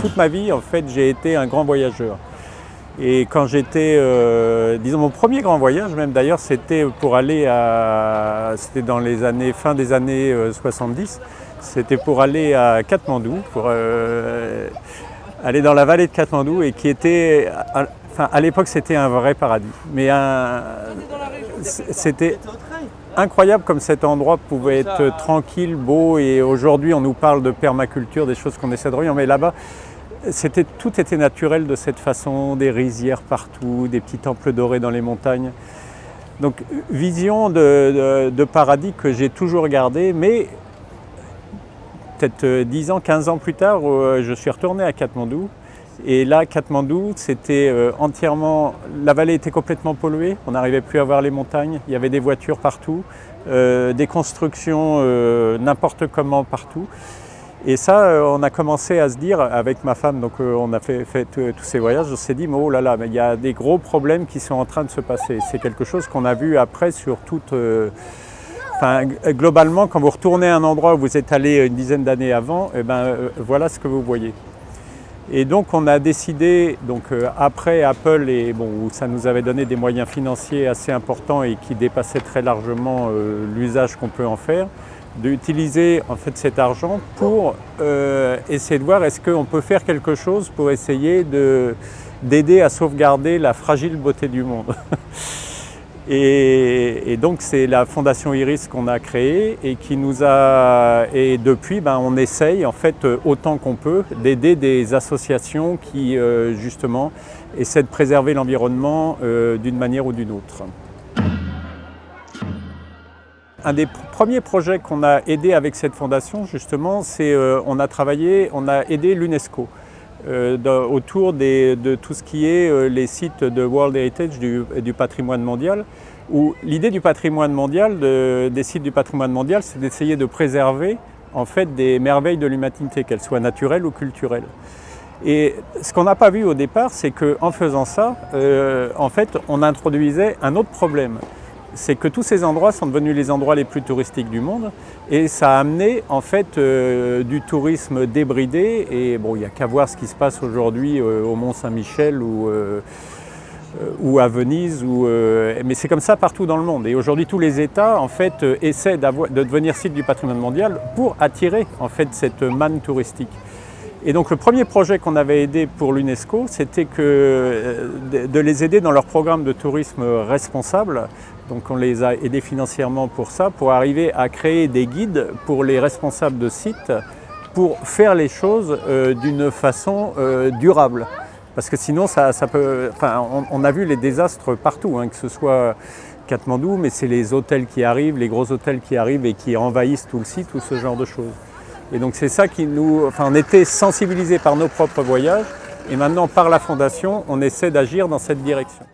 Toute ma vie, en fait, j'ai été un grand voyageur. Et quand j'étais, disons, mon premier grand voyage, même d'ailleurs, c'était pour aller c'était dans les années, fin des années 70, c'était pour aller à Katmandou, pour aller dans la vallée de Katmandou, et qui était, enfin, à l'époque, c'était un vrai paradis. Mais c'était incroyable comme cet endroit pouvait être tranquille, beau, et aujourd'hui, on nous parle de permaculture, des choses qu'on essaie de revenir, mais là-bas, tout était naturel de cette façon, des rizières partout, des petits temples dorés dans les montagnes. Donc, vision de paradis que j'ai toujours gardée, mais peut-être 10 ans, 15 ans plus tard, je suis retourné à Katmandou. Et là, Katmandou, c'était entièrement... La vallée était complètement polluée, on n'arrivait plus à voir les montagnes, il y avait des voitures partout, des constructions n'importe comment partout. Et ça, on a commencé à se dire, avec ma femme, donc on a fait tous ces voyages, on s'est dit, mais oh là là, mais il y a des gros problèmes qui sont en train de se passer. C'est quelque chose qu'on a vu après sur toute... Enfin, globalement, quand vous retournez à un endroit où vous êtes allé une dizaine d'années avant, eh ben, voilà ce que vous voyez. Et donc on a décidé, donc, après Apple, et, bon, où ça nous avait donné des moyens financiers assez importants et qui dépassaient très largement l'usage qu'on peut en faire, d'utiliser en fait cet argent pour essayer de voir est-ce qu'on peut faire quelque chose pour essayer d'aider à sauvegarder la fragile beauté du monde. Et donc c'est la Fondation Iris qu'on a créée et qui nous a... Et depuis, on essaye en fait autant qu'on peut d'aider des associations qui justement essaient de préserver l'environnement d'une manière ou d'une autre. Un des premiers projets qu'on a aidé avec cette fondation, justement, c'est on a aidé l'UNESCO autour de tout ce qui est les sites de World Heritage du patrimoine mondial, où l'idée du patrimoine mondial, des sites du patrimoine mondial, c'est d'essayer de préserver en fait des merveilles de l'humanité, qu'elles soient naturelles ou culturelles. Et ce qu'on n'a pas vu au départ, c'est qu'en faisant ça, en fait, on introduisait un autre problème. C'est que tous ces endroits sont devenus les endroits les plus touristiques du monde et ça a amené en fait du tourisme débridé et bon, il n'y a qu'à voir ce qui se passe aujourd'hui au Mont-Saint-Michel ou à Venise, mais c'est comme ça partout dans le monde. Et aujourd'hui, tous les États en fait essaient de devenir site du patrimoine mondial pour attirer en fait cette manne touristique. Et donc le premier projet qu'on avait aidé pour l'UNESCO, c'était de les aider dans leur programme de tourisme responsable. Donc on les a aidés financièrement pour ça, pour arriver à créer des guides pour les responsables de sites, pour faire les choses d'une façon durable. Parce que sinon, ça peut... Enfin, on a vu les désastres partout, hein, que ce soit Katmandou, mais c'est les hôtels qui arrivent, les gros hôtels qui arrivent et qui envahissent tout le site ou ce genre de choses. Et donc c'est ça qui nous... Enfin, on était sensibilisés par nos propres voyages et maintenant par la Fondation, on essaie d'agir dans cette direction.